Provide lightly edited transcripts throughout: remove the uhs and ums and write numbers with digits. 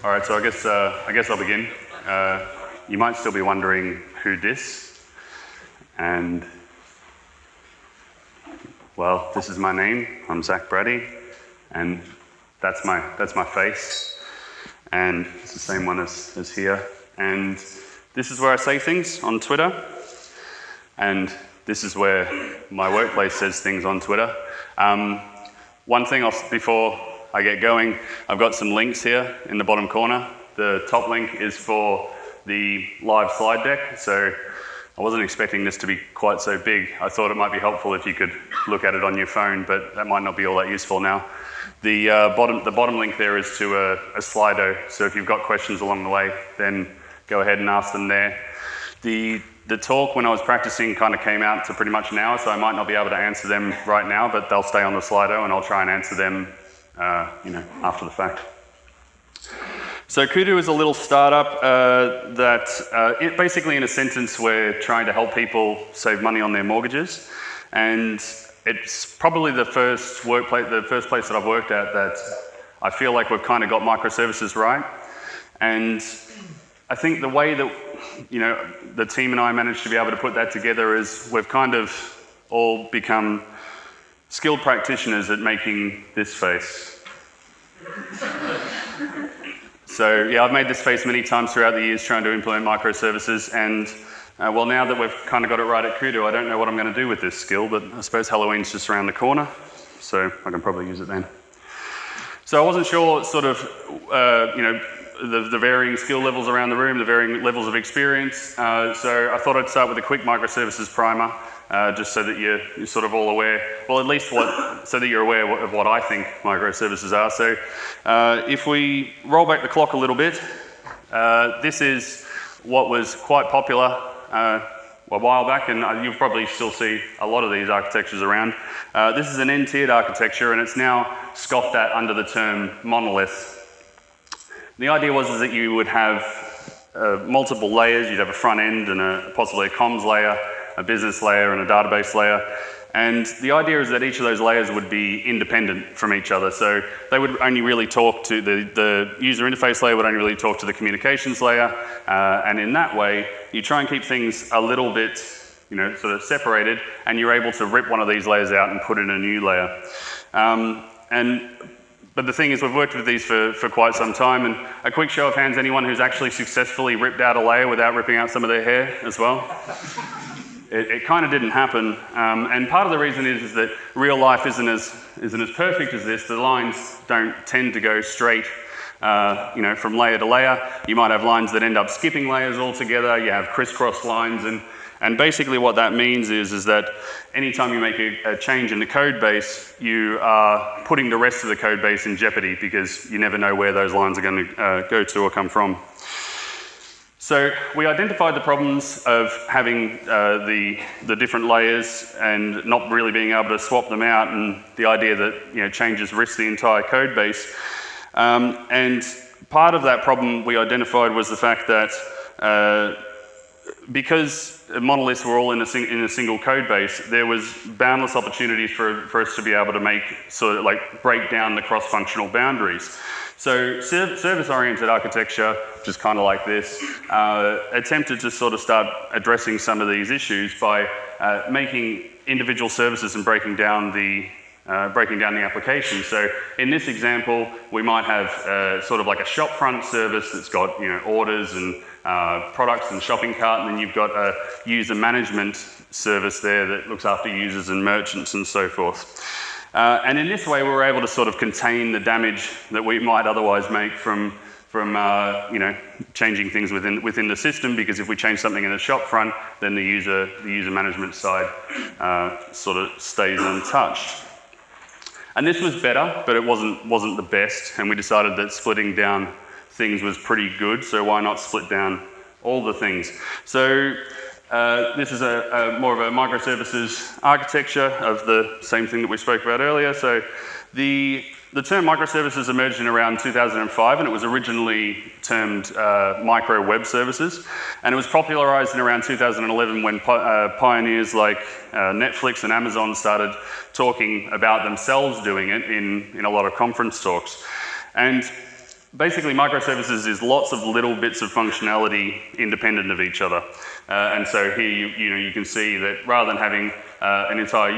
All right, so I guess I'll begin. You might still be wondering who this, and well, this is my name. I'm Zac Braddy, and that's my face, and it's the same one as here. And this is where I say things on Twitter, and this is where my workplace says things on Twitter. One thing before I get going, I've got some links here in the bottom corner. The top link is for the live slide deck, so I wasn't expecting this to be quite so big. I thought it might be helpful if you could look at it on your phone, but that might not be all that useful now. The bottom link there is to a Slido, so if you've got questions along the way, then go ahead and ask them there. The talk, when I was practicing, kind of came out to pretty much an hour, so I might not be able to answer them right now, but they'll stay on the Slido, and I'll try and answer them after the fact. So Purdues is a little startup that basically, in a sentence, we're trying to help people save money on their mortgages, and it's probably the first place that I've worked at that I feel like we've kind of got microservices right. And I think the way that the team and I managed to be able to put that together is we've kind of all become skilled practitioners at making this face. So yeah, I've made this face many times throughout the years trying to implement microservices, and well, now that we've kind of got it right at Purdues, I don't know what I'm going to do with this skill, but I suppose Halloween's just around the corner, so I can probably use it then. So I wasn't sure sort of, the varying skill levels around the room, the varying levels of experience, so I thought I'd start with a quick microservices primer, just so that you're sort of all aware, well, at least so that you're aware of what I think microservices are. So if we roll back the clock a little bit, this is what was quite popular a while back, and you'll probably still see a lot of these architectures around. This is an n-tiered architecture, and it's now scoffed at under the term monolith. The idea was that you would have multiple layers. You'd have a front end and possibly a comms layer, a business layer, and a database layer. And the idea is that each of those layers would be independent from each other. So they would only really talk to the user interface layer would only really talk to the communications layer. And in that way, you try and keep things a little bit, sort of separated, and you're able to rip one of these layers out and put in a new layer. But the thing is, we've worked with these for quite some time, and a quick show of hands, anyone who's actually successfully ripped out a layer without ripping out some of their hair as well? It kind of didn't happen, and part of the reason is that real life isn't as perfect as this. The lines don't tend to go straight, from layer to layer. You might have lines that end up skipping layers altogether. You have crisscross lines, and basically what that means is that anytime you make a change in the code base, you are putting the rest of the code base in jeopardy because you never know where those lines are going to go to or come from. So we identified the problems of having the different layers and not really being able to swap them out, and the idea that changes risk the entire code base. And part of that problem we identified was the fact that because monoliths were all in a single code base, there was boundless opportunities for us to be able to make break down the cross-functional boundaries. So service-oriented architecture, which is kind of like this, attempted to sort of start addressing some of these issues by making individual services and breaking down the application. So in this example, we might have sort of like a shopfront service that's got orders and products and shopping cart, and then you've got a user management service there that looks after users and merchants and so forth. And in this way, we were able to sort of contain the damage that we might otherwise make from changing things within the system, because if we change something in the shop front, then the user management side sort of stays untouched. And this was better, but it wasn't the best, and we decided that splitting down things was pretty good, so why not split down all the things? So this is more of a microservices architecture of the same thing that we spoke about earlier. So the term microservices emerged in around 2005, and it was originally termed micro web services, and it was popularized in around 2011 when pioneers like Netflix and Amazon started talking about themselves doing it in a lot of conference talks. And basically, microservices is lots of little bits of functionality independent of each other. And so here you can see that rather than having an entire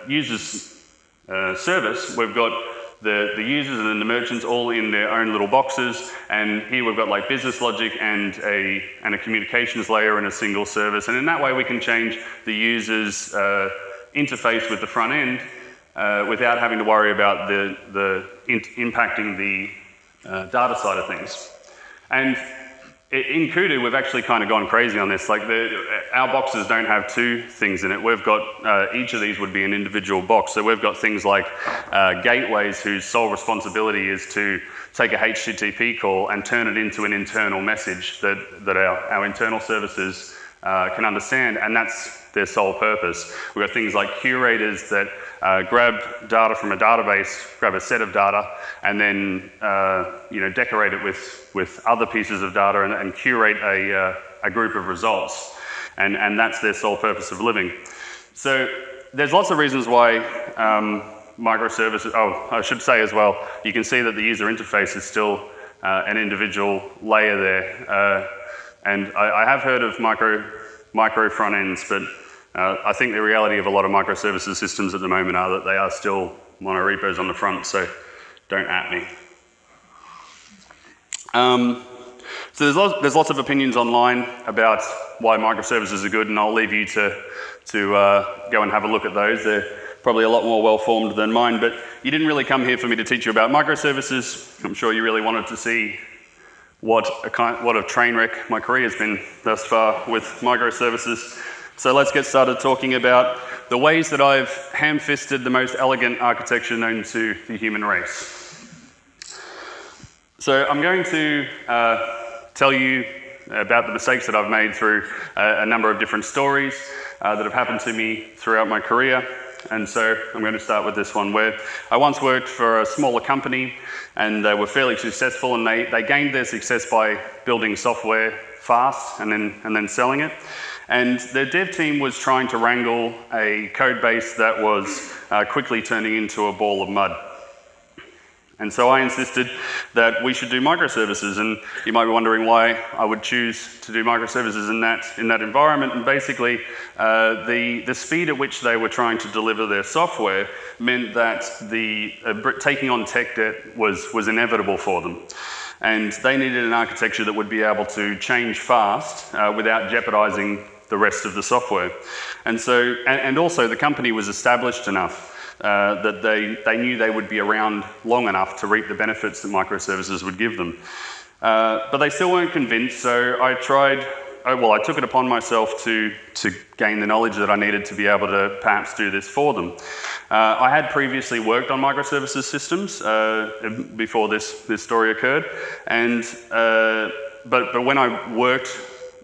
user's service, we've got the users and then the merchants all in their own little boxes, and here we've got like business logic and a communications layer in a single service, and in that way we can change the user's interface with the front end without having to worry about impacting the data side of things. And in Kudu, we've actually kind of gone crazy on this. Like our boxes don't have two things in it. We've got, each of these would be an individual box. So we've got things like gateways whose sole responsibility is to take a HTTP call and turn it into an internal message that our internal services can understand, and that's their sole purpose. We've got things like curators that grab data from a database, grab a set of data, and then decorate it with other pieces of data and curate a group of results. And that's their sole purpose of living. So there's lots of reasons why microservices, I should say as well, you can see that the user interface is still an individual layer there. And I have heard of micro front ends, but I think the reality of a lot of microservices systems at the moment are that they are still monorepos on the front, so don't at me. So there's lots of opinions online about why microservices are good, and I'll leave you to go and have a look at those. They're probably a lot more well-formed than mine, but you didn't really come here for me to teach you about microservices. I'm sure you really wanted to see what a train wreck my career has been thus far with microservices. So let's get started talking about the ways that I've ham-fisted the most elegant architecture known to the human race. So I'm going to tell you about the mistakes that I've made through a number of different stories that have happened to me throughout my career. And so I'm going to start with this one, where I once worked for a smaller company, and they were fairly successful, and they gained their success by building software fast and then selling it. And their dev team was trying to wrangle a code base that was quickly turning into a ball of mud. And so I insisted that we should do microservices, and you might be wondering why I would choose to do microservices in that environment. And basically, the speed at which they were trying to deliver their software meant that taking on tech debt was inevitable for them. And they needed an architecture that would be able to change fast without jeopardizing the rest of the software. And so, and also the company was established enough that they knew they would be around long enough to reap the benefits that microservices would give them. But they still weren't convinced, so I took it upon myself to gain the knowledge that I needed to be able to perhaps do this for them. I had previously worked on microservices systems before this story occurred, and but when I worked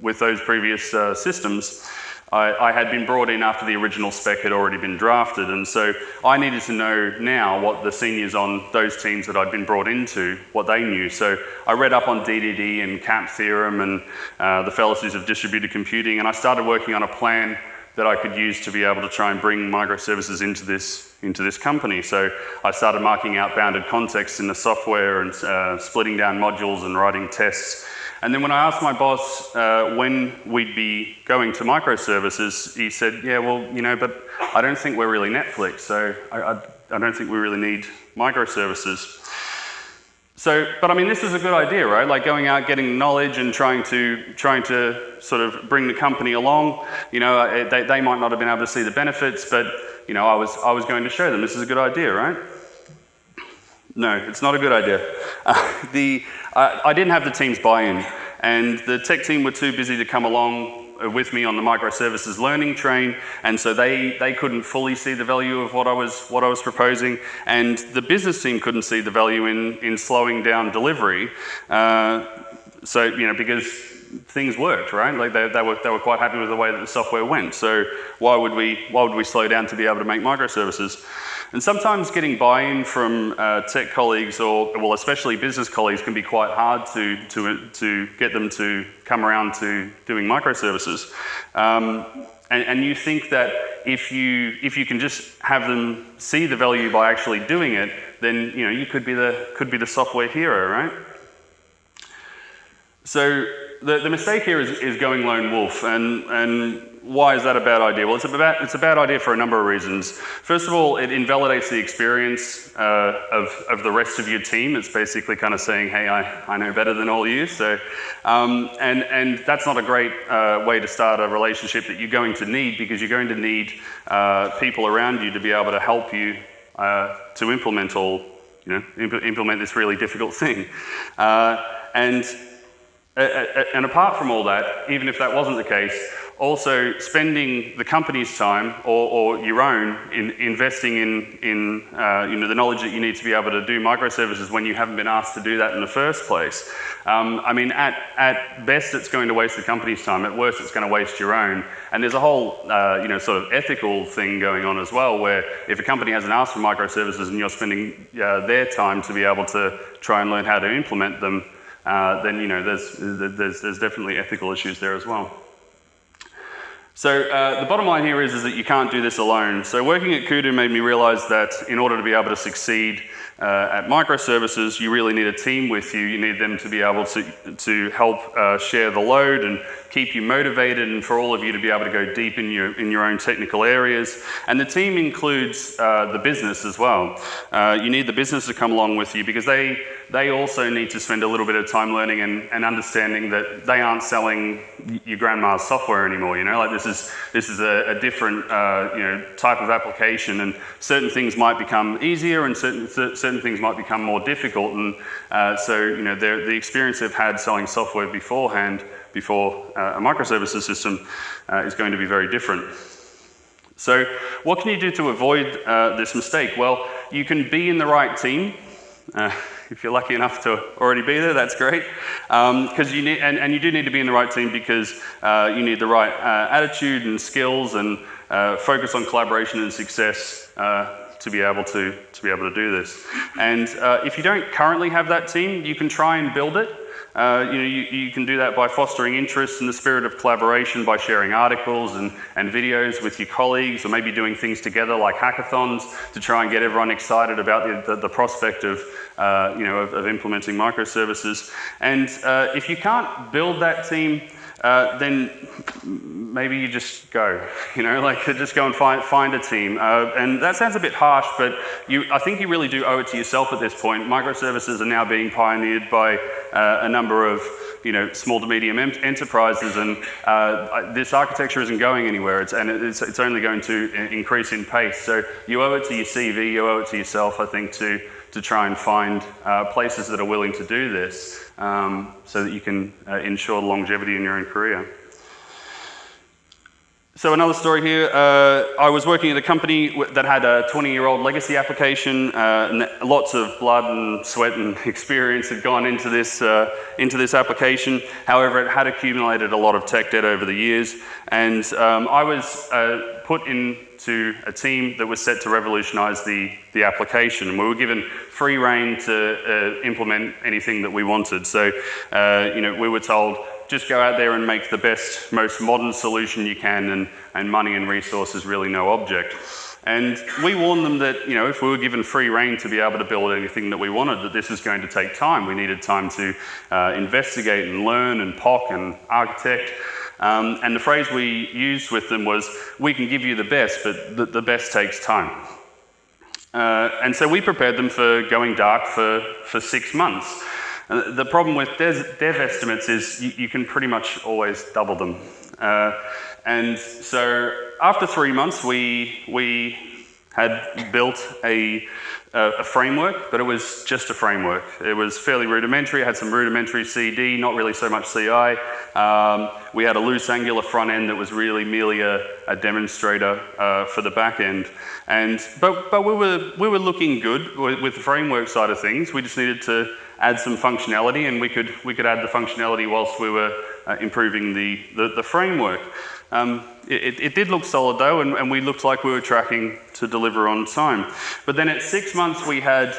with those previous systems, I had been brought in after the original spec had already been drafted, and so I needed to know now what the seniors on those teams that I'd been brought into, what they knew. So I read up on DDD and CAP theorem and the fallacies of distributed computing, and I started working on a plan that I could use to be able to try and bring microservices into this company. So I started marking out bounded context in the software and splitting down modules and writing tests. And then when I asked my boss when we'd be going to microservices, he said, yeah, well, but I don't think we're really Netflix, so I don't think we really need microservices. So, but I mean, this is a good idea, right? Like going out, getting knowledge and trying to sort of bring the company along. They might not have been able to see the benefits, but I was going to show them this is a good idea, right? No, it's not a good idea. I didn't have the team's buy-in, and the tech team were too busy to come along with me on the microservices learning train, and so they couldn't fully see the value of what I was proposing, and the business team couldn't see the value in slowing down delivery. Because things worked, right? Like they were quite happy with the way that the software went. So why would we slow down to be able to make microservices? And sometimes getting buy-in from tech colleagues, or especially business colleagues, can be quite hard to get them to come around to doing microservices. and you think that if you can just have them see the value by actually doing it, then you could be the software hero, right? So the mistake here is going lone wolf, and why is that a bad idea? Well, it's a bad idea for a number of reasons. First of all, it invalidates the experience of the rest of your team. It's basically kind of saying, hey, I know better than all you. So, and that's not a great way to start a relationship that you're going to need, because you're going to need people around you to be able to help you to implement implement this really difficult thing. And apart from all that, even if that wasn't the case, also spending the company's time or your own in investing in the knowledge that you need to be able to do microservices when you haven't been asked to do that in the first place. I mean, at best it's going to waste the company's time. At worst it's going to waste your own. And there's a whole sort of ethical thing going on as well, where if a company hasn't asked for microservices and you're spending their time to be able to try and learn how to implement them, then there's definitely ethical issues there as well. So the bottom line here is that you can't do this alone. So working at Kudu made me realize that in order to be able to succeed at microservices, you really need a team with you. You need them to be able to help share the load and keep you motivated, and for all of you to be able to go deep in your own technical areas. And the team includes the business as well. You need the business to come along with you, because they also need to spend a little bit of time learning and understanding that they aren't selling your grandma's software anymore. Like this is a different type of application, and certain things might become easier and certain things might become more difficult. And so the experience they've had selling software beforehand, before a microservices system, is going to be very different. So what can you do to avoid this mistake? Well, you can be in the right team. If you're lucky enough to already be there, that's great. Because you need, and you do need to be in the right team, because you need the right attitude and skills and focus on collaboration and success to be able to do this. And if you don't currently have that team, you can try and build it. You can do that by fostering interest in the spirit of collaboration, by sharing articles and videos with your colleagues, or maybe doing things together like hackathons to try and get everyone excited about the prospect of implementing microservices. And if you can't build that team, then maybe you just go, just go and find a team. And that sounds a bit harsh, but I think you really do owe it to yourself at this point. Microservices are now being pioneered by a number of small to medium enterprises, and this architecture isn't going anywhere. It's only going to increase in pace. So you owe it to your CV, you owe it to yourself, I think, to try and find places that are willing to do this, so that you can ensure longevity in your own career. So another story here, I was working at a company that had a 20-year-old legacy application, and lots of blood and sweat and experience had gone into this application. However, it had accumulated a lot of tech debt over the years, and I was put into a team that was set to revolutionize the application, and we were given free rein to implement anything that we wanted. So, we were told, just go out there and make the best, most modern solution you can, and money and resource is really no object. And we warned them that, if we were given free rein to be able to build anything that we wanted, that this was going to take time. We needed time to investigate and learn and POC and architect. And the phrase we used with them was, we can give you the best, but the best takes time. And so we prepared them for going dark for 6 months. The problem with dev estimates is you can pretty much always double them. And so after 3 months, we had built a framework, but it was just a framework. It was fairly rudimentary. It had some rudimentary CD, not really so much CI. We had a loose Angular front end that was really merely a demonstrator for the back end. But we were looking good with the framework side of things. We just needed to add some functionality, and we could add the functionality whilst we were improving the framework. It did look solid though, and we looked like we were tracking to deliver on time. But then at 6 months we had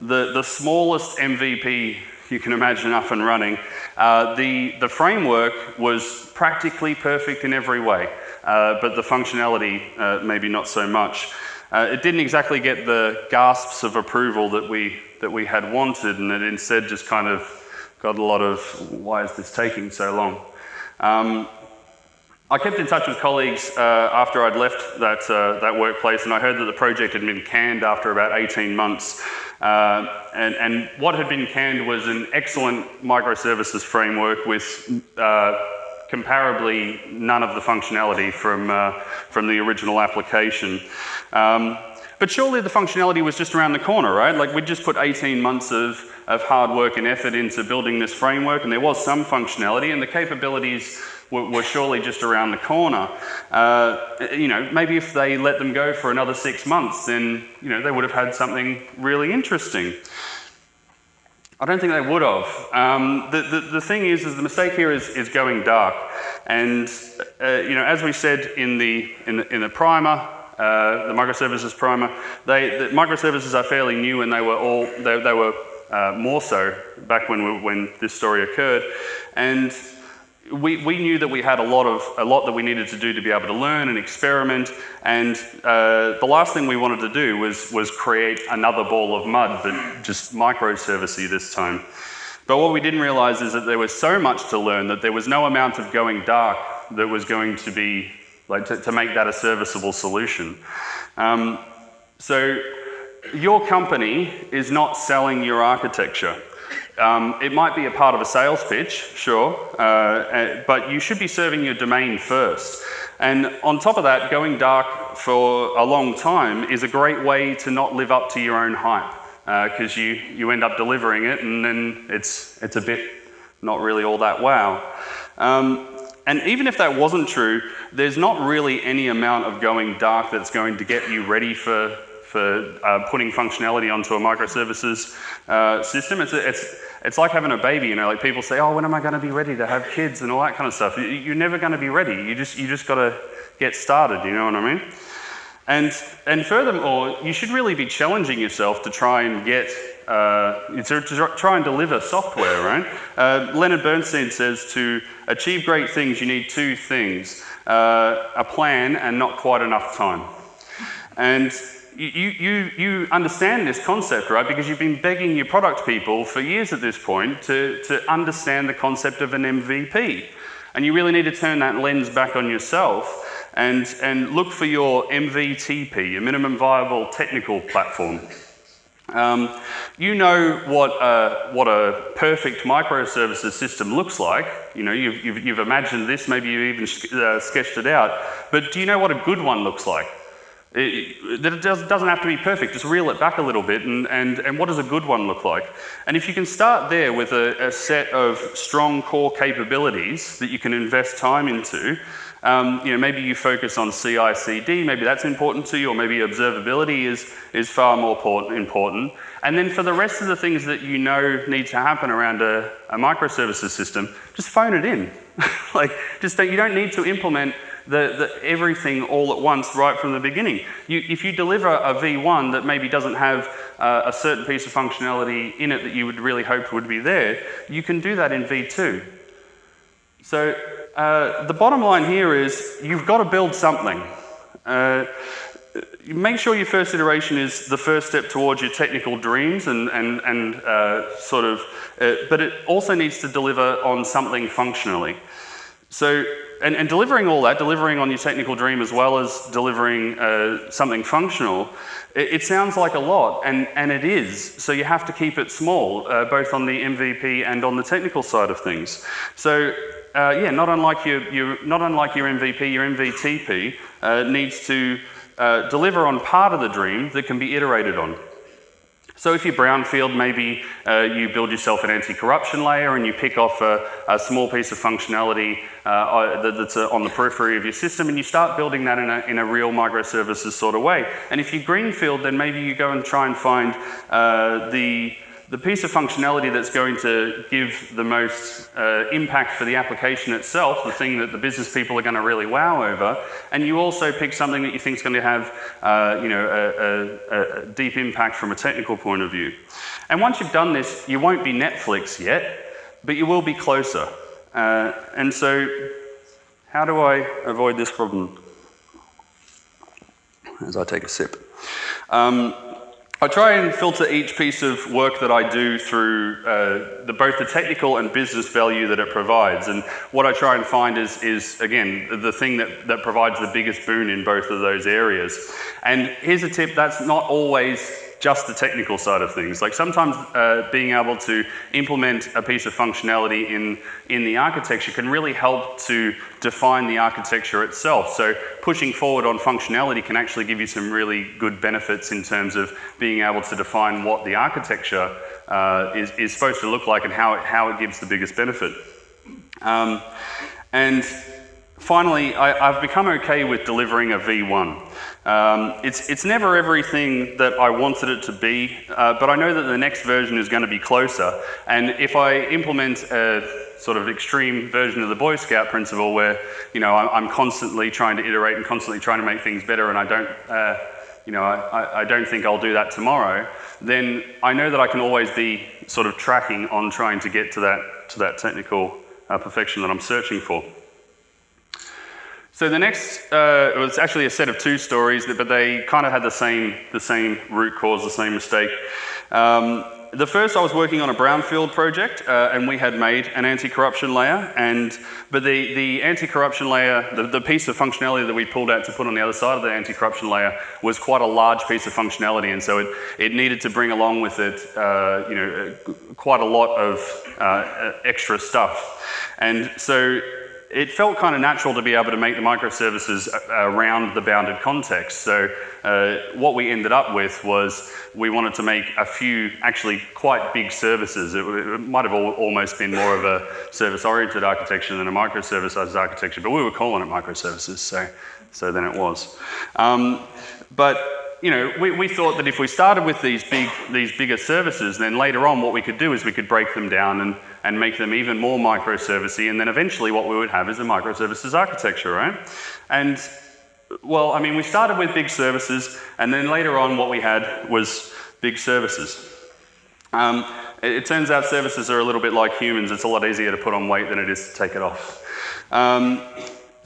the smallest MVP you can imagine up and running. The framework was practically perfect in every way. but the functionality maybe not so much. It didn't exactly get the gasps of approval that we had wanted, and it instead just kind of got a lot of, why is this taking so long? I kept in touch with colleagues after I'd left that workplace, and I heard that the project had been canned after about 18 months. And what had been canned was an excellent microservices framework with comparably none of the functionality from the original application. But surely the functionality was just around the corner, right? Like, we'd just put 18 months of hard work and effort into building this framework, and there was some functionality, and the capabilities were surely just around the corner. You know, maybe if they let them go for another 6 months, then, you know, they would have had something really interesting. I don't think they would have. The thing is the mistake here is going dark. And, you know, as we said in the primer, the microservices primer, the microservices are fairly new, and they were more so back when this story occurred. And we knew that we had a lot that we needed to do to be able to learn and experiment, and the last thing we wanted to do was create another ball of mud, but just microservice-y this time. But what we didn't realize is that there was so much to learn that there was no amount of going dark that was going to be, like, to make that a serviceable solution. So your company is not selling your architecture. It might be a part of a sales pitch, sure, but you should be serving your domain first. And on top of that, going dark for a long time is a great way to not live up to your own hype, because you end up delivering it, and then it's a bit not really all that wow. And even if that wasn't true, there's not really any amount of going dark that's going to get you ready for putting functionality onto a microservices system. It's like having a baby, you know, like people say, oh, when am I going to be ready to have kids and all that kind of stuff. You're never going to be ready. You just got to get started, you know what I mean? And furthermore, you should really be challenging yourself to try and get, to try and deliver software, right? Leonard Bernstein says to achieve great things, you need two things, a plan and not quite enough time. And you understand this concept, right? Because you've been begging your product people for years at this point to understand the concept of an MVP. And you really need to turn that lens back on yourself and look for your MVTP, your minimum viable technical platform. You know what a perfect microservices system looks like. You know, you've imagined this, maybe you've even sketched it out. But do you know what a good one looks like? It doesn't have to be perfect, just reel it back a little bit, and what does a good one look like? And if you can start there with a set of strong core capabilities that you can invest time into, you know, maybe you focus on CI/CD, maybe that's important to you, or maybe observability is far more important. And then for the rest of the things that you know need to happen around a microservices system, just phone it in. Like, you don't need to implement the everything all at once right from the beginning. If you deliver a V1 that maybe doesn't have a certain piece of functionality in it that you would really hope would be there, you can do that in V2. So the bottom line here is you've got to build something. Make sure your first iteration is the first step towards your technical dreams but it also needs to deliver on something functionally. So, and delivering all that, delivering on your technical dream as well as delivering something functional, it sounds like a lot, and it is. So you have to keep it small, both on the MVP and on the technical side of things. So, yeah, not unlike your MVP, your MVTP needs to deliver on part of the dream that can be iterated on. So if you're brownfield, maybe you build yourself an anti-corruption layer and you pick off a small piece of functionality that's on the periphery of your system, and you start building that in a real microservices sort of way. And if you're greenfield, then maybe you go and try and find the piece of functionality that's going to give the most impact for the application itself, the thing that the business people are going to really wow over, and you also pick something that you think is going to have a deep impact from a technical point of view. And once you've done this, you won't be Netflix yet, but you will be closer. And so, how do I avoid this problem? as I take a sip. I try and filter each piece of work that I do through both the technical and business value that it provides. And what I try and find is again, the thing that provides the biggest boon in both of those areas. And here's a tip, that's not always just the technical side of things. Like sometimes being able to implement a piece of functionality in the architecture can really help to define the architecture itself. So pushing forward on functionality can actually give you some really good benefits in terms of being able to define what the architecture is supposed to look like and how it gives the biggest benefit. And finally, I've become okay with delivering a V1. It's never everything that I wanted it to be, but I know that the next version is going to be closer. And if I implement a sort of extreme version of the Boy Scout principle where, you know, I'm constantly trying to iterate and constantly trying to make things better, and I don't think I'll do that tomorrow, then I know that I can always be sort of tracking on trying to get to that technical perfection that I'm searching for. So the next, it was actually a set of two stories, but they kind of had the same root cause, the same mistake. The first, I was working on a brownfield project, and we had made an anti-corruption layer, but the anti-corruption layer, the piece of functionality that we pulled out to put on the other side of the anti-corruption layer was quite a large piece of functionality, and so it needed to bring along with it, you know, quite a lot of extra stuff, and so it felt kind of natural to be able to make the microservices around the bounded context. So what we ended up with was we wanted to make a few actually quite big services. It might have almost been more of a service-oriented architecture than a microservices architecture, but we were calling it microservices, so then it was. But you know, we thought that if we started with these bigger services, then later on what we could do is we could break them down and make them even more microservice-y, and then eventually what we would have is a microservices architecture, right? And, well, I mean, we started with big services, and then later on what we had was big services. It turns out services are a little bit like humans. It's a lot easier to put on weight than it is to take it off.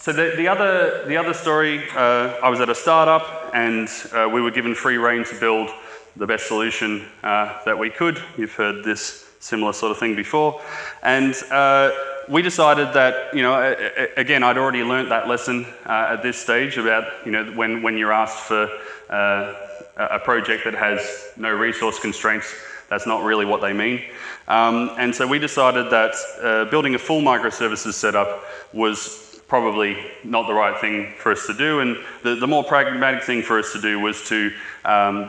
So the other story, I was at a startup, and we were given free rein to build the best solution that we could. You've heard this similar sort of thing before, and we decided that, you know, again, I'd already learnt that lesson at this stage about, you know, when you're asked for a project that has no resource constraints, that's not really what they mean. And so we decided that building a full microservices setup was probably not the right thing for us to do, and the more pragmatic thing for us to do was to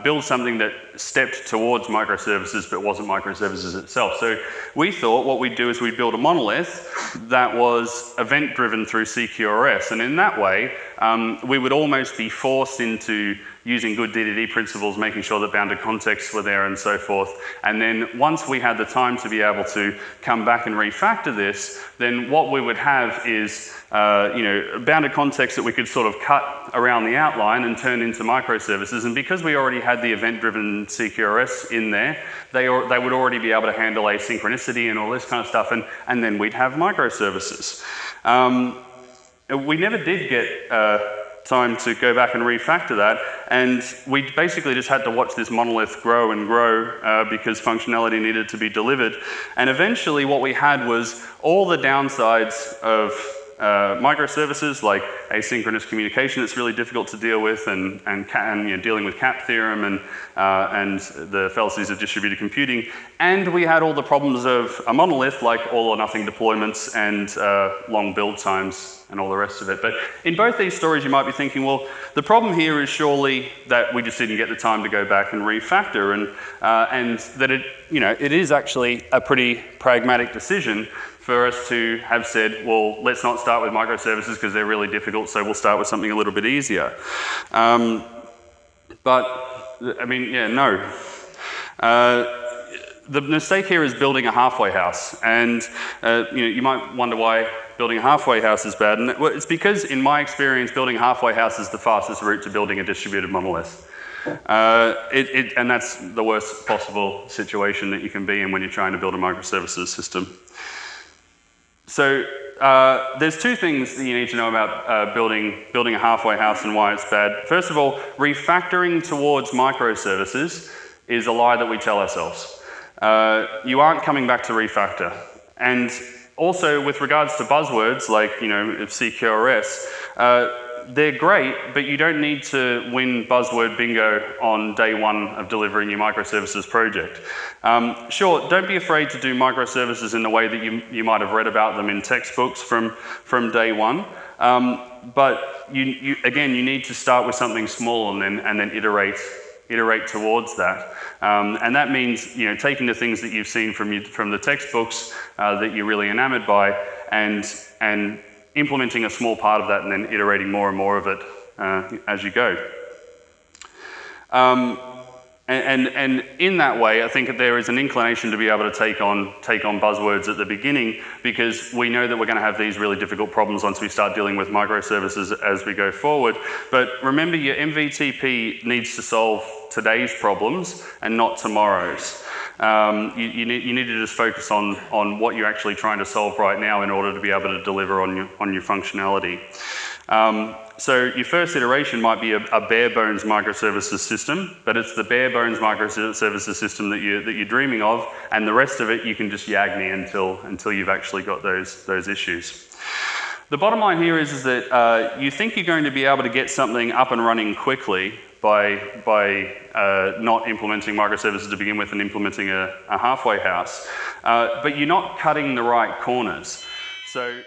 build something that stepped towards microservices but wasn't microservices itself. So we thought what we'd do is we'd build a monolith that was event-driven through CQRS, and in that way we would almost be forced into using good DDD principles, making sure that bounded contexts were there and so forth. And then once we had the time to be able to come back and refactor this, then what we would have is you know, bounded context that we could sort of cut around the outline and turn into microservices. And because we already had the event-driven CQRS in there, they would already be able to handle asynchronicity and all this kind of stuff, and then we'd have microservices. We never did get time to go back and refactor that, and we basically just had to watch this monolith grow and grow because functionality needed to be delivered. And eventually what we had was all the downsides of microservices, like asynchronous communication that's really difficult to deal with, and you know, dealing with CAP theorem and the fallacies of distributed computing. And we had all the problems of a monolith, like all or nothing deployments and long build times and all the rest of it. But in both these stories you might be thinking, well, the problem here is surely that we just didn't get the time to go back and refactor, and that it is actually a pretty pragmatic decision for us to have said, well, let's not start with microservices because they're really difficult, so we'll start with something a little bit easier. But, I mean, yeah, no. The mistake here is building a halfway house, and you might wonder why building a halfway house is bad, and it's because, in my experience, building a halfway house is the fastest route to building a distributed monolith. And that's the worst possible situation that you can be in when you're trying to build a microservices system. So there's two things that you need to know about building a halfway house and why it's bad. First of all, refactoring towards microservices is a lie that we tell ourselves. You aren't coming back to refactor. And also, with regards to buzzwords like, CQRS, they're great, but you don't need to win buzzword bingo on day one of delivering your microservices project. Sure, don't be afraid to do microservices in the way that you might have read about them in textbooks from day one. But you need to start with something small and then iterate towards that. And that means taking the things that you've seen from the textbooks that you're really enamored by and implementing a small part of that and then iterating more and more of it as you go. And in that way, I think that there is an inclination to be able to take on buzzwords at the beginning, because we know that we're going to have these really difficult problems once we start dealing with microservices as we go forward. But remember, your MVTP needs to solve today's problems and not tomorrow's. You need to just focus on what you're actually trying to solve right now in order to be able to deliver on your functionality. So your first iteration might be a bare bones microservices system, but it's the bare bones microservices system that you're dreaming of, and the rest of it you can just yagni until you've actually got those issues. The bottom line here is that you think you're going to be able to get something up and running quickly by not implementing microservices to begin with and implementing a halfway house, but you're not cutting the right corners. So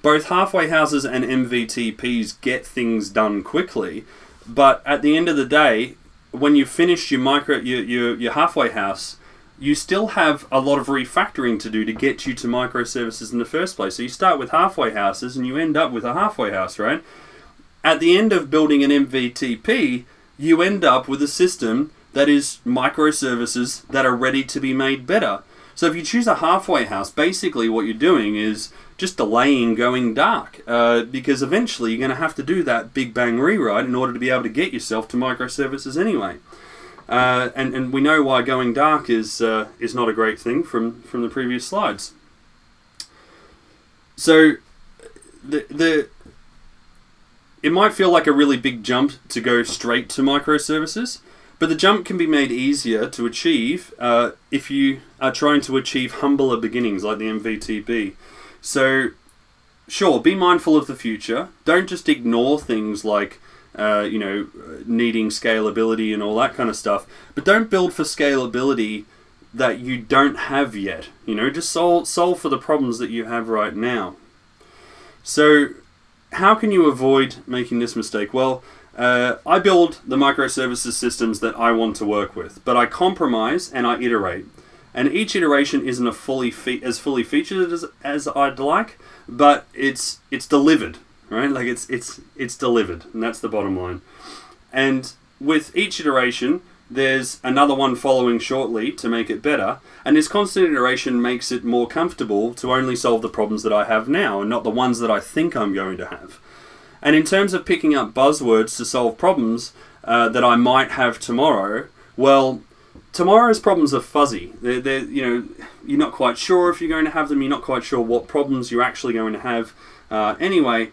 both halfway houses and MVTPs get things done quickly, but at the end of the day, when you've finished your halfway house, you still have a lot of refactoring to do to get you to microservices in the first place. So you start with halfway houses and you end up with a halfway house, right? At the end of building an MVTP, you end up with a system that is microservices that are ready to be made better. So if you choose a halfway house, basically what you're doing is just delaying going dark, because eventually you're going to have to do that big bang rewrite in order to be able to get yourself to microservices anyway. And we know why going dark is not a great thing from the previous slides. So it might feel like a really big jump to go straight to microservices, but the jump can be made easier to achieve if you are trying to achieve humbler beginnings like the MVTP. So, sure, be mindful of the future. Don't just ignore things like needing scalability and all that kind of stuff. But don't build for scalability that you don't have yet. Just solve for the problems that you have right now. So, how can you avoid making this mistake? Well, I build the microservices systems that I want to work with, but I compromise and I iterate. And each iteration isn't as fully featured as I'd like, but it's delivered, right? Like it's delivered, and that's the bottom line. And with each iteration, there's another one following shortly to make it better, and this constant iteration makes it more comfortable to only solve the problems that I have now, and not the ones that I think I'm going to have. And in terms of picking up buzzwords to solve problems that I might have tomorrow, well, tomorrow's problems are fuzzy. You're not quite sure if you're going to have them. You're not quite sure what problems you're actually going to have anyway,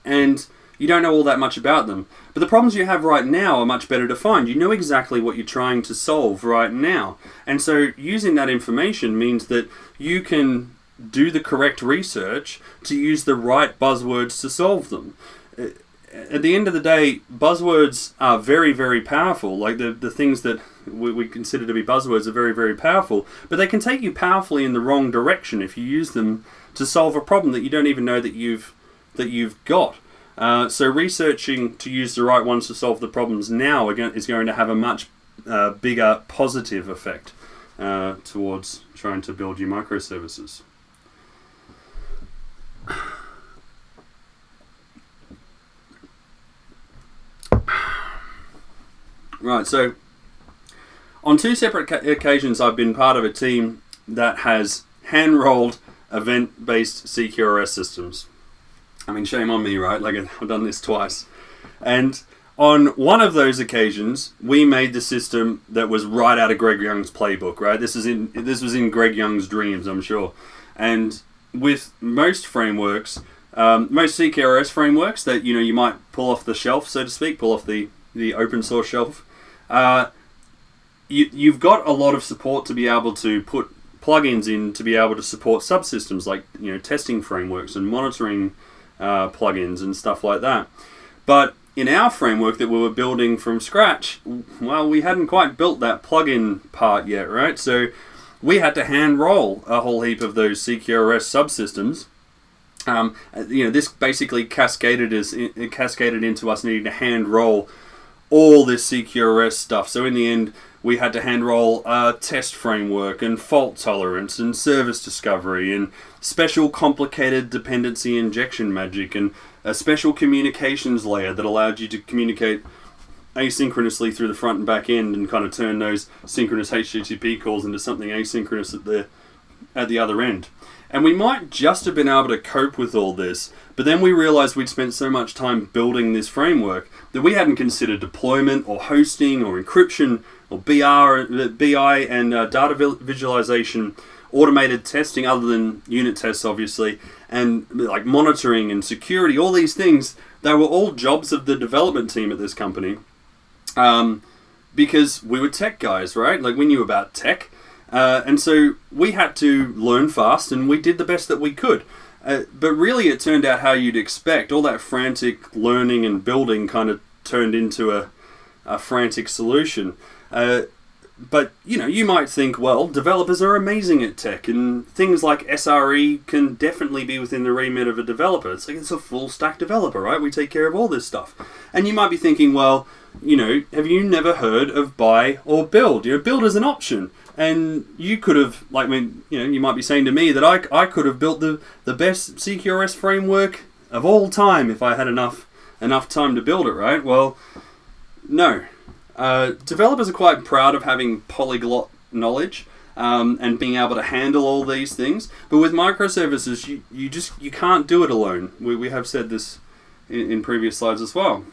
and you don't know all that much about them. But the problems you have right now are much better defined. You know exactly what you're trying to solve right now. And so using that information means that you can do the correct research to use the right buzzwords to solve them. At the end of the day, buzzwords are very, very powerful. Like the things that we consider to be buzzwords are very, very powerful, but they can take you powerfully in the wrong direction if you use them to solve a problem that you don't even know that you've got. So researching to use the right ones to solve the problems now again is going to have a much bigger positive effect towards trying to build your microservices. Right, so on two separate occasions I've been part of a team that has hand-rolled event-based CQRS systems. I mean, shame on me, right? Like, I've done this twice. And on one of those occasions, we made the system that was right out of Greg Young's playbook, right? This was in Greg Young's dreams, I'm sure. And with most frameworks, most CQRS frameworks that you might pull off the shelf, so to speak, pull off the open source shelf, you've got a lot of support to be able to put plugins in to be able to support subsystems like testing frameworks and monitoring plugins and stuff like that. But in our framework that we were building from scratch, well, we hadn't quite built that plugin part yet, right? So we had to hand roll a whole heap of those CQRS subsystems. This basically cascaded into us needing to hand roll all this CQRS stuff. So in the end, we had to hand roll test framework and fault tolerance and service discovery and special complicated dependency injection magic and a special communications layer that allowed you to communicate asynchronously through the front and back end and kind of turn those synchronous HTTP calls into something asynchronous at the other end. And we might just have been able to cope with all this, but then we realized we'd spent so much time building this framework that we hadn't considered deployment or hosting or encryption or BI and data visualization, automated testing other than unit tests, obviously, and like monitoring and security, all these things. They were all jobs of the development team at this company because we were tech guys, right? Like, we knew about tech. And so we had to learn fast, and we did the best that we could. But really, it turned out how you'd expect. All that frantic learning and building kind of turned into a frantic solution. But, you might think, well, developers are amazing at tech, and things like SRE can definitely be within the remit of a developer. It's like, it's a full-stack developer, right? We take care of all this stuff. And you might be thinking, well, have you never heard of buy or build? Build is an option. And you could have, you might be saying to me that I could have built the best CQRS framework of all time if I had enough time to build it, right? Well, no. Developers are quite proud of having polyglot knowledge and being able to handle all these things. But with microservices, you can't do it alone. We have said this in previous slides as well.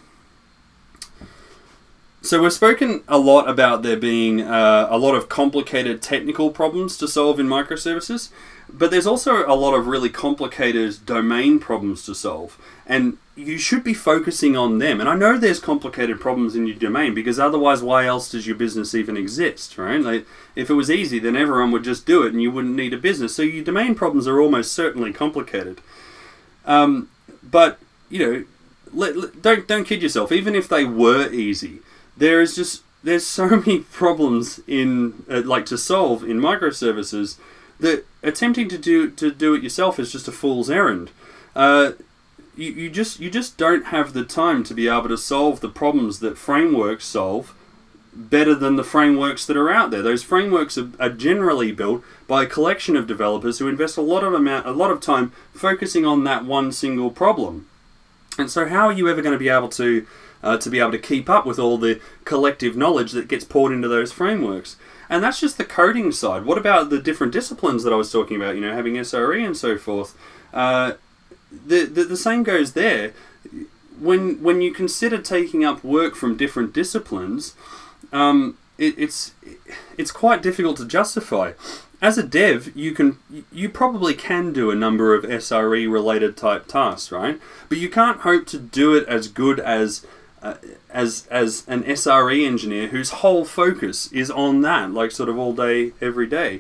So we've spoken a lot about there being a lot of complicated technical problems to solve in microservices, but there's also a lot of really complicated domain problems to solve, and you should be focusing on them. And I know there's complicated problems in your domain, because otherwise why else does your business even exist, right? Like, if it was easy, then everyone would just do it and you wouldn't need a business. So your domain problems are almost certainly complicated. But, don't kid yourself. Even if they were easy, there's so many problems to solve in microservices that attempting to do it yourself is just a fool's errand. You just don't have the time to be able to solve the problems that frameworks solve better than the frameworks that are out there. Those frameworks are generally built by a collection of developers who invest a lot of time focusing on that one single problem. And so how are you ever going to be able to keep up with all the collective knowledge that gets poured into those frameworks? And that's just the coding side. What about the different disciplines that I was talking about, having SRE and so forth? The same goes there. When you consider taking up work from different disciplines, it's quite difficult to justify. As a dev, you probably can do a number of SRE related type tasks, right? But you can't hope to do it as good as an SRE engineer whose whole focus is on that, like sort of all day, every day.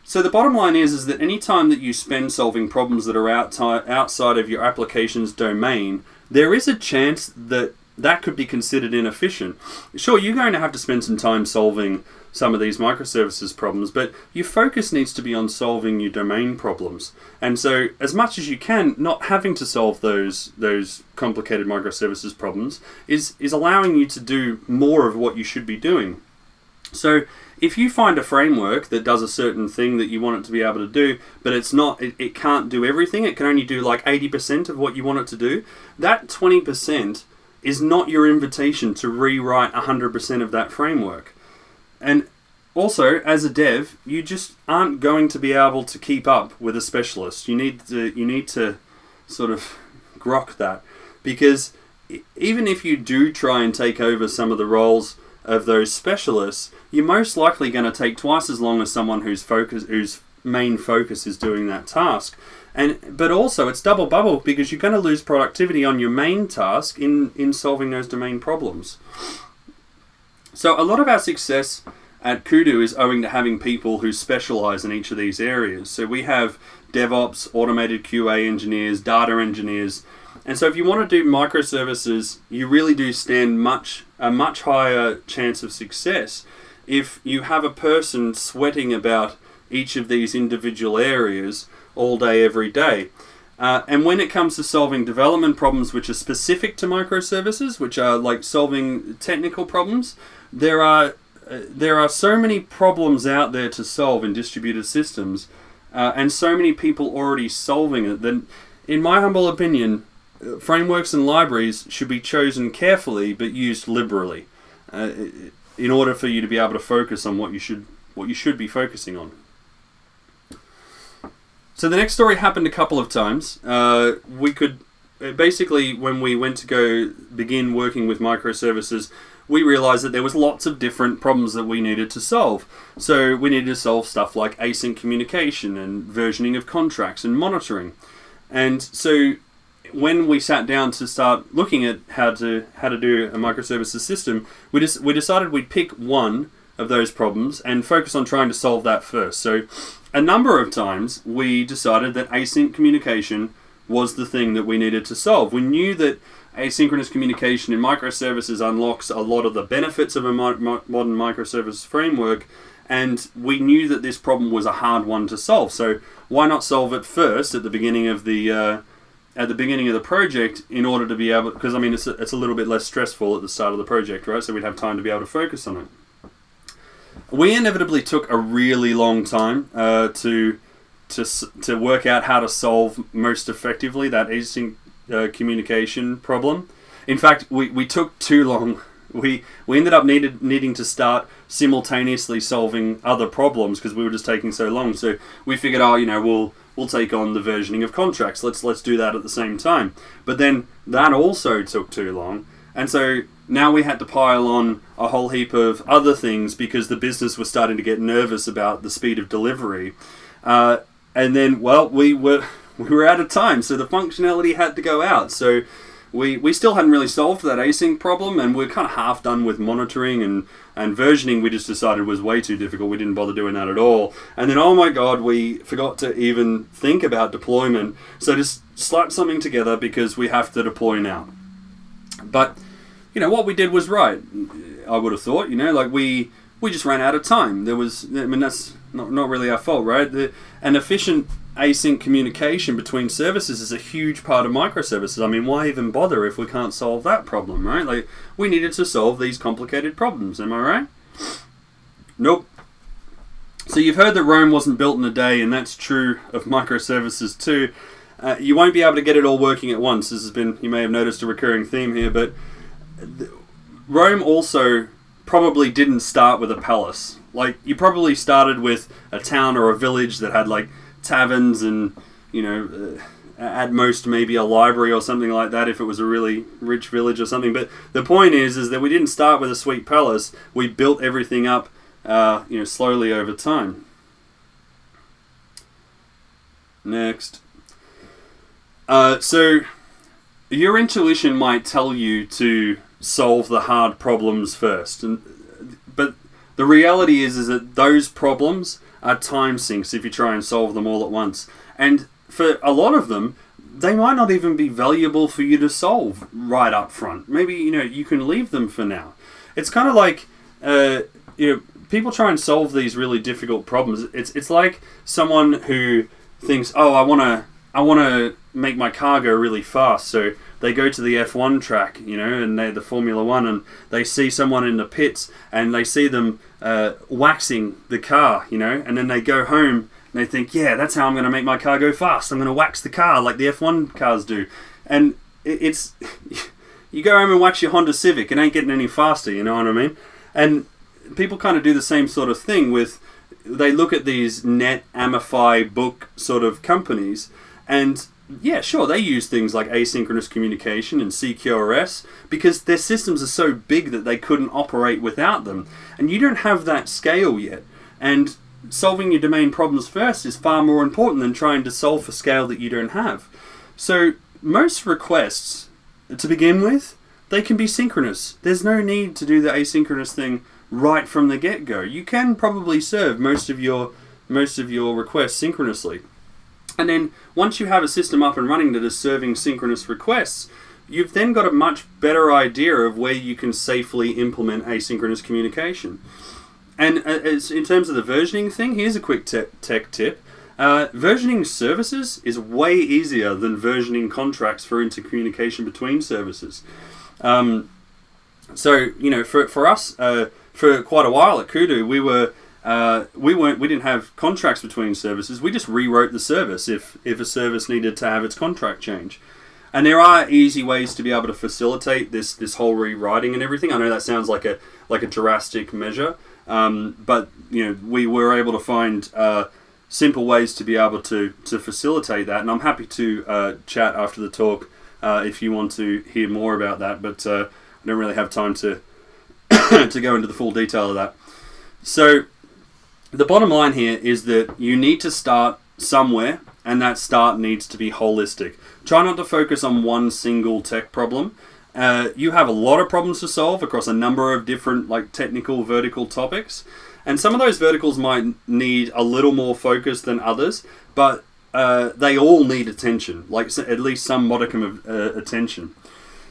So the bottom line is that any time that you spend solving problems that are outside of your application's domain, there is a chance that could be considered inefficient. Sure, you're going to have to spend some time solving some of these microservices problems, but your focus needs to be on solving your domain problems. And so, as much as you can, not having to solve those complicated microservices problems is allowing you to do more of what you should be doing. So, if you find a framework that does a certain thing that you want it to be able to do, but it can't do everything, it can only do like 80% of what you want it to do, that 20% is not your invitation to rewrite 100% of that framework. And also, as a dev, you just aren't going to be able to keep up with a specialist. You need to sort of grok that, because even if you do try and take over some of the roles of those specialists, you're most likely going to take twice as long as someone whose main focus is doing that task. But also it's double bubble, because you're going to lose productivity on your main task in solving those domain problems. So a lot of our success at Kudu is owing to having people who specialize in each of these areas. So we have DevOps, automated QA engineers, data engineers. And so if you want to do microservices, you really do stand a much higher chance of success if you have a person sweating about each of these individual areas all day, every day. And when it comes to solving development problems which are specific to microservices, which are like solving technical problems, there are so many problems out there to solve in distributed systems, and so many people already solving it, that in my humble opinion, frameworks and libraries should be chosen carefully but used liberally, in order for you to be able to focus on what you should be focusing on. So the next story happened a couple of times. We could basically, when we went to go begin working with microservices, we realized that there was lots of different problems that we needed to solve. So we needed to solve stuff like async communication and versioning of contracts and monitoring. And so when we sat down to start looking at how to do a microservices system, we decided we'd pick one of those problems and focus on trying to solve that first. So a number of times we decided that async communication was the thing that we needed to solve. We knew that asynchronous communication in microservices unlocks a lot of the benefits of a modern microservice framework, and we knew that this problem was a hard one to solve. So why not solve it first at the beginning of the project, in order to be able, because I mean it's a little bit less stressful at the start of the project, right? So we'd have time to be able to focus on it. We inevitably took a really long time to work out how to solve most effectively that async communication problem. In fact, we took too long. We ended up needing to start simultaneously solving other problems because we were just taking so long. So we figured, we'll take on the versioning of contracts. Let's do that at the same time. But then that also took too long, and so now we had to pile on a whole heap of other things because the business was starting to get nervous about the speed of delivery. And then, we were out of time, so the functionality had to go out. So we still hadn't really solved that async problem, and we're kind of half done with monitoring and versioning. We just decided was way too difficult. We didn't bother doing that at all. And then, oh my God, we forgot to even think about deployment. So just slap something together because we have to deploy now. But what we did was right, I would have thought. We just ran out of time. That's not really our fault, right? An efficient async communication between services is a huge part of microservices. I mean, why even bother if we can't solve that problem, right? Like, we needed to solve these complicated problems, am I right? Nope. So you've heard that Rome wasn't built in a day, and that's true of microservices too. You won't be able to get it all working at once. This has been, you may have noticed, a recurring theme here, but Rome also probably didn't start with a palace. Like, you probably started with a town or a village that had like taverns and, at most maybe a library or something like that if it was a really rich village or something. But the point is that we didn't start with a sweet palace. We built everything up, slowly over time. Next. So your intuition might tell you to solve the hard problems first, but the reality is that those problems are time sinks if you try and solve them all at once. And for a lot of them, they might not even be valuable for you to solve right up front. Maybe, you can leave them for now. It's kind of like, people try and solve these really difficult problems. It's like someone who thinks, I want to make my car go really fast, so they go to the F1 track, and they're the Formula One, and they see someone in the pits, and they see them waxing the car, and then they go home and they think, yeah, that's how I'm going to make my car go fast. I'm going to wax the car like the F1 cars do. And it's you go home and wax your Honda Civic, it ain't getting any faster, you know what I mean? And people kind of do the same sort of thing they look at these net Amify book sort of companies, and yeah, sure, they use things like asynchronous communication and CQRS because their systems are so big that they couldn't operate without them. And you don't have that scale yet. And solving your domain problems first is far more important than trying to solve for scale that you don't have. So most requests, to begin with, they can be synchronous. There's no need to do the asynchronous thing right from the get-go. You can probably serve most of your requests synchronously. And then once you have a system up and running that is serving synchronous requests, you've then got a much better idea of where you can safely implement asynchronous communication. And in terms of the versioning thing, here's a quick tech tip. Versioning services is way easier than versioning contracts for intercommunication between services. So, you know, for us, for quite a while at Kudu, we didn't have contracts between services. We just rewrote the service if a service needed to have its contract change. And there are easy ways to be able to facilitate this whole rewriting and everything. I know that sounds like a drastic measure, but you know, we were able to find simple ways to be able to facilitate that. And I'm happy to chat after the talk if you want to hear more about that. But I don't really have time to to go into the full detail of that. So the bottom line here is that you need to start somewhere, and that start needs to be holistic. Try not to focus on one single tech problem. You have a lot of problems to solve across a number of different like technical vertical topics, and some of those verticals might need a little more focus than others, but they all need attention, like at least some modicum of attention.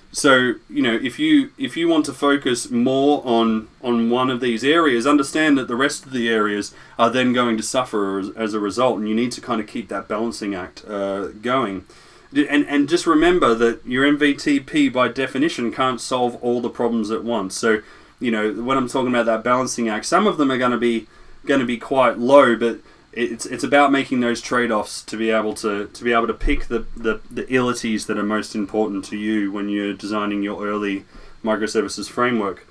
So, you know, if you want to focus more on one of these areas, understand that the rest of the areas are then going to suffer as a result, and you need to kind of keep that balancing act going. And just remember that your MVTP, by definition, can't solve all the problems at once. So, you know, when I'm talking about that balancing act, some of them are going to be quite low, but it's about making those trade-offs to be able to pick the illities that are most important to you when you're designing your early microservices framework.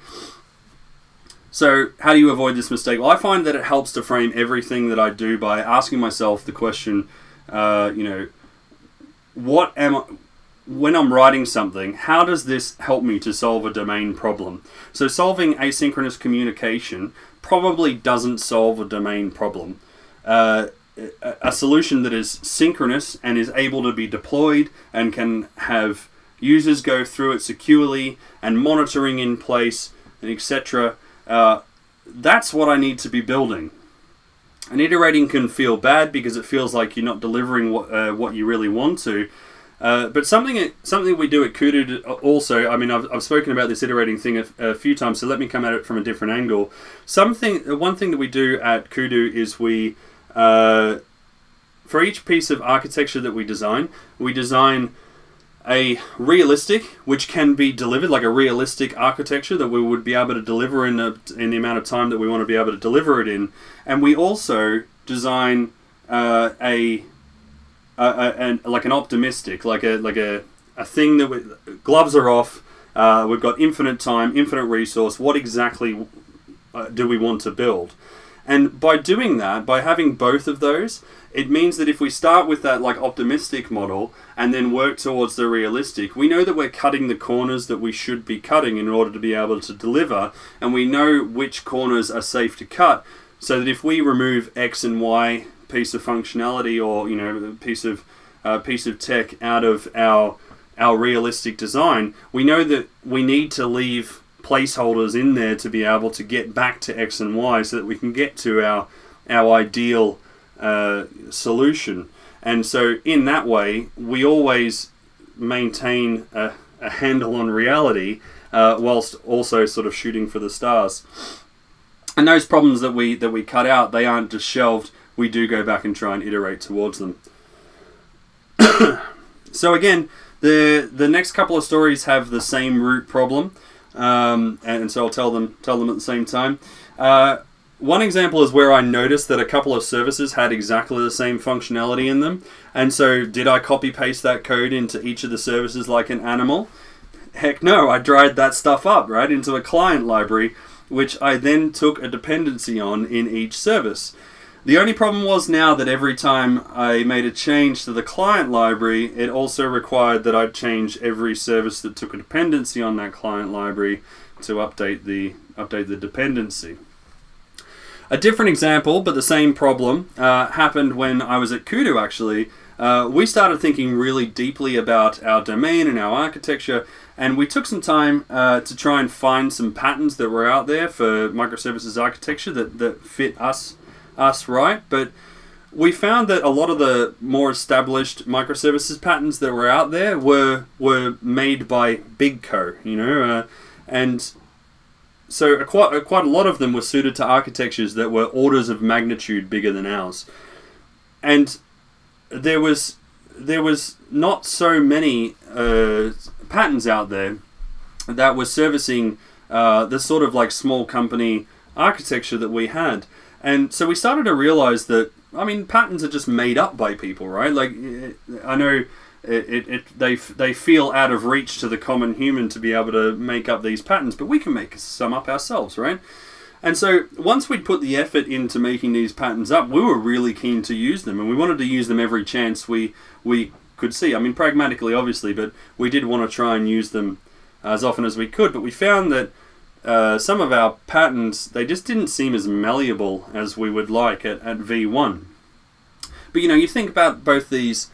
So how do you avoid this mistake? Well, I find that it helps to frame everything that I do by asking myself the question, you know, when I'm writing something, how does this help me to solve a domain problem? So solving asynchronous communication probably doesn't solve a domain problem. A solution that is synchronous and is able to be deployed and can have users go through it securely and monitoring in place and etc. That's what I need to be building. And iterating can feel bad because it feels like you're not delivering what you really want to. But something we do at Kudu also, I mean, I've spoken about this iterating thing a few times, so let me come at it from a different angle. One thing that we do at Kudu is we for each piece of architecture that we design a realistic, which can be delivered, like a realistic architecture that we would be able to deliver in the amount of time that we want to be able to deliver it in. And we also design like an optimistic, like a thing that gloves are off. We've got infinite time, infinite resource. What exactly do we want to build? And by doing that, by having both of those, it means that if we start with that like optimistic model and then work towards the realistic, we know that we're cutting the corners that we should be cutting in order to be able to deliver, and we know which corners are safe to cut, so that if we remove X and Y piece of functionality or, you know, piece of tech out of our realistic design, we know that we need to leave placeholders in there to be able to get back to X and Y so that we can get to our ideal solution. And so in that way, we always maintain a handle on reality whilst also sort of shooting for the stars. And those problems that we cut out, they aren't just shelved. We do go back and try and iterate towards them. So again, the next couple of stories have the same root problem. And so I'll tell them at the same time. One example is where I noticed that a couple of services had exactly the same functionality in them. And so did I copy paste that code into each of the services like an animal? Heck no, I dried that stuff up, right, into a client library, which I then took a dependency on in each service. The only problem was now that every time I made a change to the client library, it also required that I'd change every service that took a dependency on that client library to update the dependency. A different example, but the same problem, happened when I was at Purdues, actually. We started thinking really deeply about our domain and our architecture, and we took some time to try and find some patterns that were out there for microservices architecture that fit us right. But we found that a lot of the more established microservices patterns that were out there were made by big co, and so quite a lot of them were suited to architectures that were orders of magnitude bigger than ours, and there was not so many patterns out there that were servicing the sort of like small company architecture that we had. And so we started to realize that, patterns are just made up by people, right? Like, I know they feel out of reach to the common human to be able to make up these patterns, but we can make some up ourselves, right? And so once we'd put the effort into making these patterns up, we were really keen to use them, and we wanted to use them every chance we could see. Pragmatically, obviously, but we did want to try and use them as often as we could. But we found that some of our patterns, they just didn't seem as malleable as we would like at V1. But you think about both these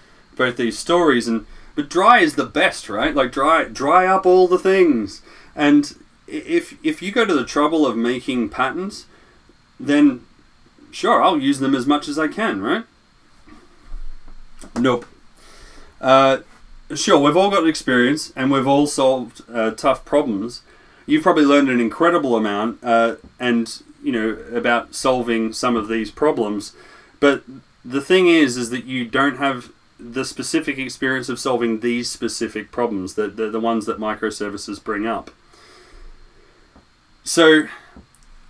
stories, but dry is the best, right? Like dry up all the things. And if you go to the trouble of making patterns, then sure, I'll use them as much as I can, right? Nope. Sure, we've all got experience and we've all solved tough problems. You've probably learned an incredible amount about solving some of these problems. But the thing is that you don't have the specific experience of solving these specific problems, the ones that microservices bring up. So,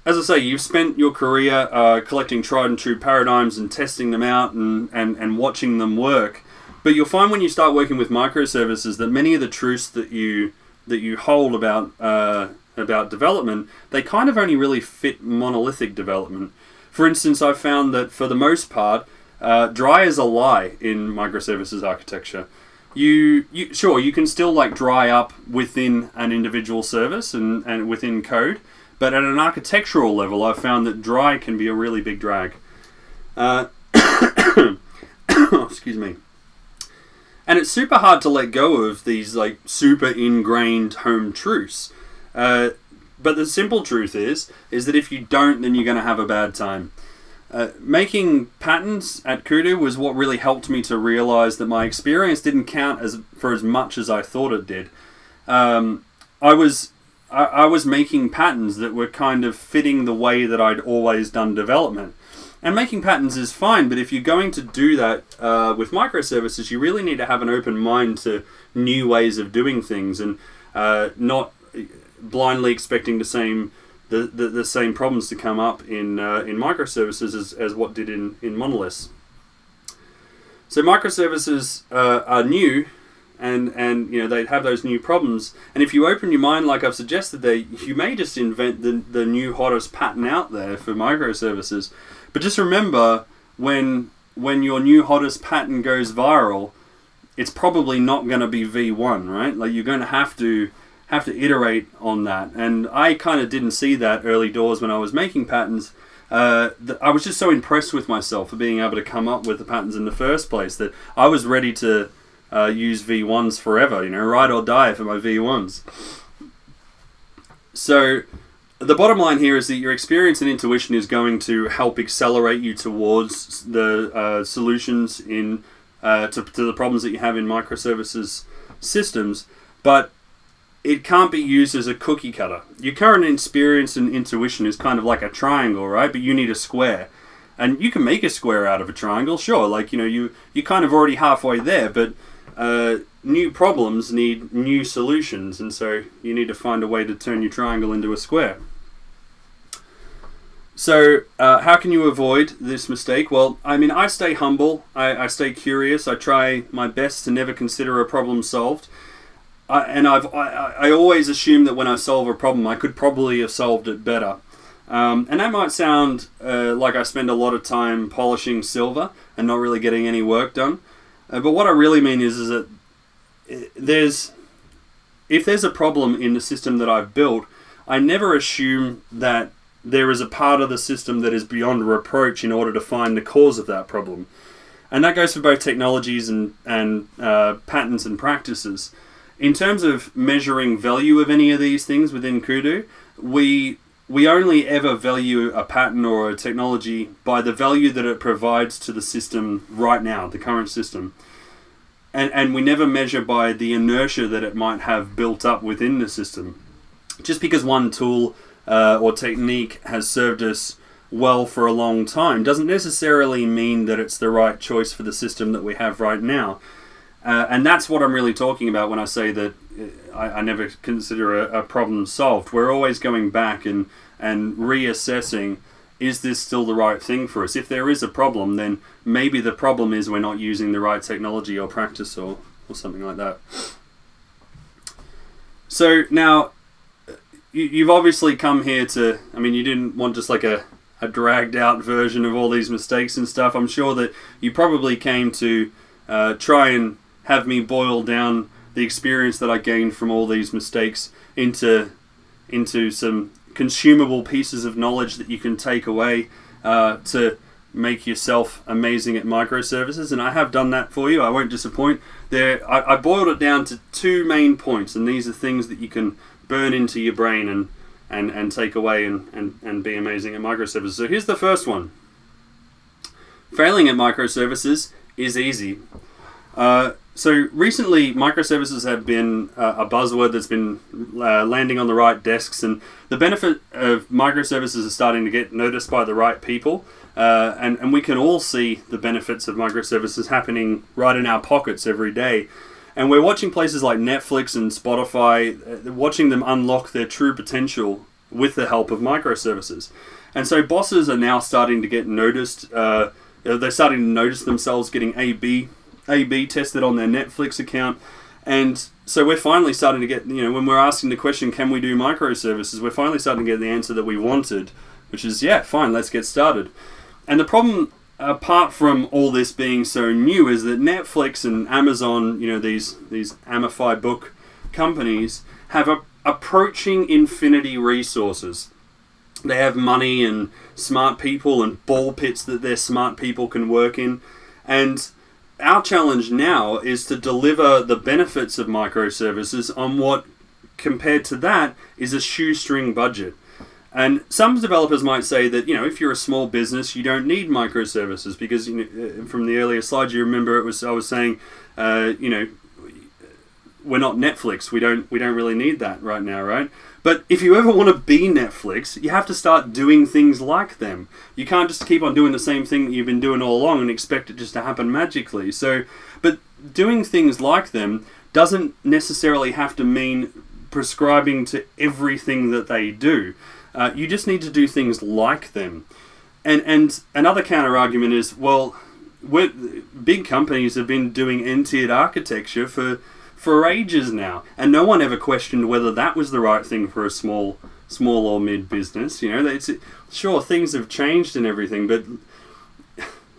as I say, you've spent your career collecting tried and true paradigms and testing them out and watching them work. But you'll find when you start working with microservices that many of the truths that you hold about development, they kind of only really fit monolithic development. For instance, I've found that for the most part, dry is a lie in microservices architecture. You can still like dry up within an individual service and within code, but at an architectural level, I've found that dry can be a really big drag. Excuse me. And it's super hard to let go of these like super ingrained home truths. But the simple truth is that if you don't, then you're going to have a bad time. Making patterns at Purdues was what really helped me to realize that my experience didn't count for as much as I thought it did. I was making patterns that were kind of fitting the way that I'd always done development. And making patterns is fine, but if you're going to do that with microservices, you really need to have an open mind to new ways of doing things and not blindly expecting the same problems to come up in microservices as what did in monoliths. So microservices are new, and they have those new problems. And if you open your mind, like I've suggested there, you may just invent the new hottest pattern out there for microservices. But just remember, when your new hottest pattern goes viral, it's probably not going to be V1, right? Like you're going to have to iterate on that. And I kind of didn't see that early doors when I was making patterns. I was just so impressed with myself for being able to come up with the patterns in the first place that I was ready to use V1s forever, ride or die for my V1s. So the bottom line here is that your experience and intuition is going to help accelerate you towards the solutions to the problems that you have in microservices systems, but it can't be used as a cookie cutter. Your current experience and intuition is kind of like a triangle, right? But you need a square. And you can make a square out of a triangle, sure. Like, you're kind of already halfway there, but new problems need new solutions, and so you need to find a way to turn your triangle into a square. So how can you avoid this mistake? Well, I stay humble, I stay curious, I try my best to never consider a problem solved. I always assume that when I solve a problem, I could probably have solved it better. And that might sound like I spend a lot of time polishing silver and not really getting any work done. But what I really mean is that if there's a problem in the system that I've built, I never assume that there is a part of the system that is beyond reproach in order to find the cause of that problem. And that goes for both technologies and patterns and practices. In terms of measuring value of any of these things within Kudu, we only ever value a pattern or a technology by the value that it provides to the system right now, the current system. And we never measure by the inertia that it might have built up within the system. Just because one tool or technique has served us well for a long time doesn't necessarily mean that it's the right choice for the system that we have right now. And that's what I'm really talking about when I say that I never consider a problem solved. We're always going back and reassessing, is this still the right thing for us? If there is a problem, then maybe the problem is we're not using the right technology or practice or something like that. So now, you've obviously come here to, I mean, you didn't want just like a dragged out version of all these mistakes and stuff. I'm sure that you probably came to try and have me boil down the experience that I gained from all these mistakes into some consumable pieces of knowledge that you can take away to make yourself amazing at microservices, and I have done that for you. I won't disappoint. I boiled it down to 2 main points, and these are things that you can burn into your brain and take away and be amazing at microservices. So here's the first one. Failing at microservices is easy. So recently, microservices have been a buzzword that's been landing on the right desks, and the benefit of microservices is starting to get noticed by the right people, and we can all see the benefits of microservices happening right in our pockets every day. And we're watching places like Netflix and Spotify, watching them unlock their true potential with the help of microservices. And so bosses are now starting to get noticed. They're starting to notice themselves getting A/B tested on their Netflix account. And so we're finally starting to get, when we're asking the question, can we do microservices, we're finally starting to get the answer that we wanted, which is, yeah, fine, let's get started. And the problem, apart from all this being so new, is that Netflix and Amazon, these Amify book companies, have approaching infinity resources. They have money and smart people and ball pits that their smart people can work in. And our challenge now is to deliver the benefits of microservices on what, compared to that, is a shoestring budget. And some developers might say that, if you're a small business, you don't need microservices because, from the earlier slides, you remember I was saying, we're not Netflix. We don't really need that right now, right? But if you ever want to be Netflix, you have to start doing things like them. You can't just keep on doing the same thing that you've been doing all along and expect it just to happen magically. So, but doing things like them doesn't necessarily have to mean prescribing to everything that they do. You just need to do things like them. And another counter argument is, well, big companies have been doing end-tiered architecture for ages now, and no one ever questioned whether that was the right thing for a small or mid business. Sure, things have changed and everything, but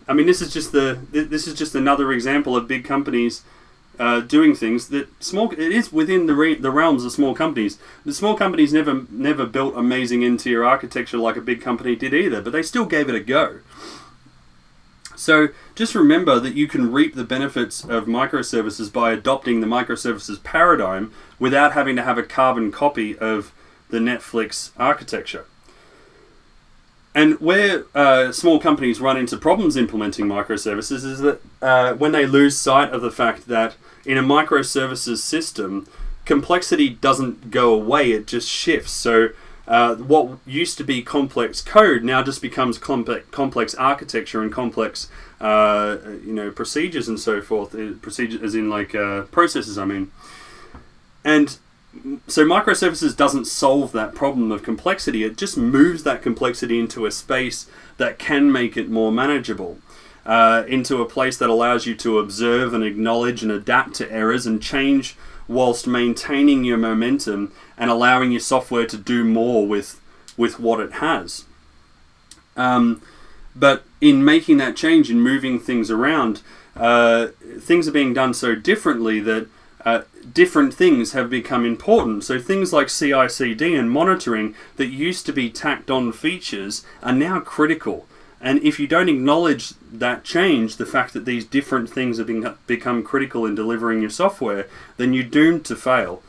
I mean, this is just another example of big companies doing things that it is within the realms of small companies. The small companies never built amazing end-tier architecture like a big company did either, but they still gave it a go. So just remember that you can reap the benefits of microservices by adopting the microservices paradigm without having to have a carbon copy of the Netflix architecture. And where small companies run into problems implementing microservices is that when they lose sight of the fact that in a microservices system, complexity doesn't go away, it just shifts. So what used to be complex code now just becomes complex architecture and complex procedures and so forth. Procedures as in processes, I mean. And so microservices doesn't solve that problem of complexity. It just moves that complexity into a space that can make it more manageable, into a place that allows you to observe and acknowledge and adapt to errors and change whilst maintaining your momentum and allowing your software to do more with with what it has. But in making that change and moving things around, things are being done so differently that different things have become important. So things like CI/CD and monitoring that used to be tacked on features are now critical. And if you don't acknowledge that change, the fact that these different things have become critical in delivering your software, then you're doomed to fail.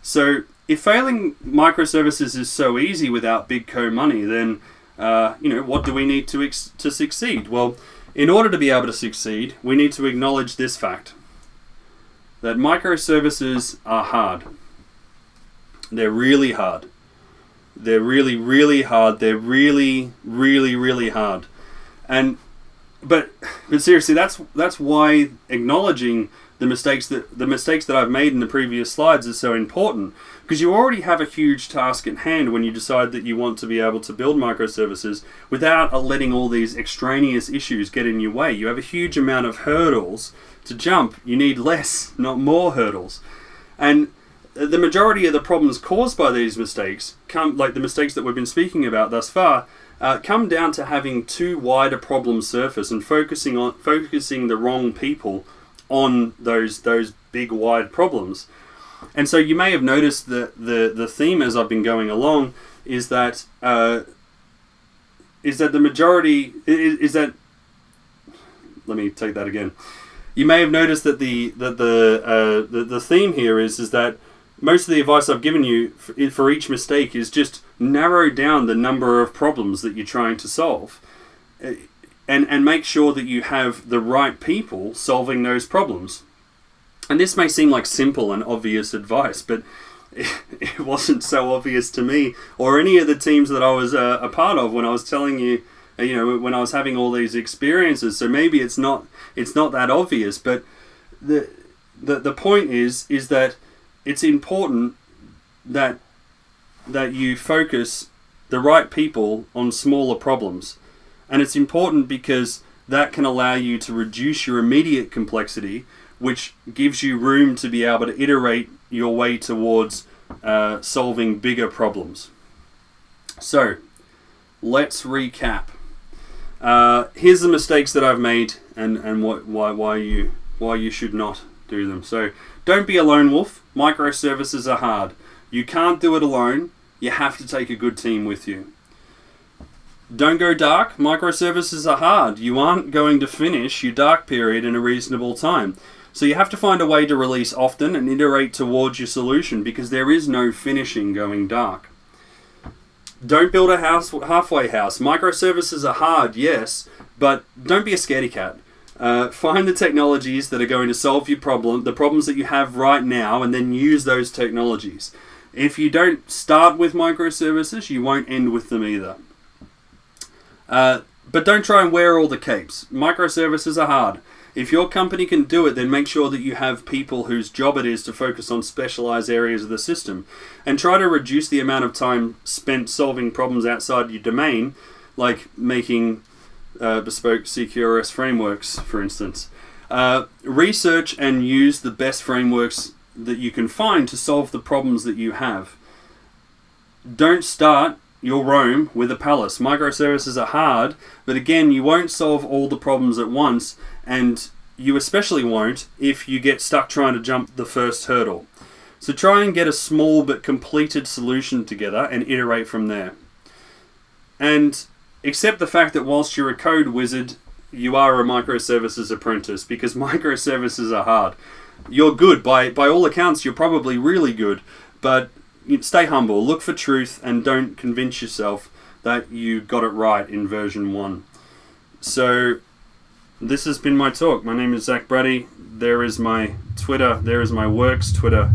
So if failing microservices is so easy without big co money, then what do we need to succeed? Well, in order to be able to succeed, we need to acknowledge this fact, that microservices are hard. They're really hard. They're really, really hard. They're really, really, really hard. But seriously, that's why acknowledging the mistakes that I've made in the previous slides is so important, because you already have a huge task at hand when you decide that you want to be able to build microservices without letting all these extraneous issues get in your way. You have a huge amount of hurdles to jump. You need less, not more hurdles. And the majority of the problems caused by these mistakes, like the mistakes that we've been speaking about thus far, come down to having too wide a problem surface and focusing the wrong people on those big wide problems. And so you may have noticed that the theme as I've been going along is that the majority is that. Let me take that again. You may have noticed that the theme here is that most of the advice I've given you for each mistake is just narrow down the number of problems that you're trying to solve, and make sure that you have the right people solving those problems. And this may seem like simple and obvious advice, but it wasn't so obvious to me or any of the teams that I was a part of when I was telling you, when I was having all these experiences. So maybe it's not that obvious, but the point is that it's important that you focus the right people on smaller problems. And it's important because that can allow you to reduce your immediate complexity, which gives you room to be able to iterate your way towards solving bigger problems. So, let's recap. Here's the mistakes that I've made and why you should not do them. So, don't be a lone wolf. Microservices are hard. You can't do it alone. You have to take a good team with you. Don't go dark. Microservices are hard. You aren't going to finish your dark period in a reasonable time. So you have to find a way to release often and iterate towards your solution, because there is no finishing going dark. Don't build a halfway house. Microservices are hard, yes, but don't be a scaredy cat. Find the technologies that are going to solve your problem, the problems that you have right now, and then use those technologies. If you don't start with microservices, you won't end with them either. But don't try and wear all the capes. Microservices are hard. If your company can do it, then make sure that you have people whose job it is to focus on specialized areas of the system, and try to reduce the amount of time spent solving problems outside your domain, like making bespoke CQRS frameworks, for instance. Research and use the best frameworks that you can find to solve the problems that you have. Don't start your Rome with a palace. Microservices are hard, but again, you won't solve all the problems at once, and you especially won't if you get stuck trying to jump the first hurdle. So try and get a small but completed solution together and iterate from there. And accept the fact that whilst you're a code wizard, you are a microservices apprentice, because microservices are hard. You're good. By all accounts, you're probably really good, but stay humble, look for truth, and don't convince yourself that you got it right in version 1. So, this has been my talk. My name is Zac Braddy. There is my Twitter. There is my works Twitter.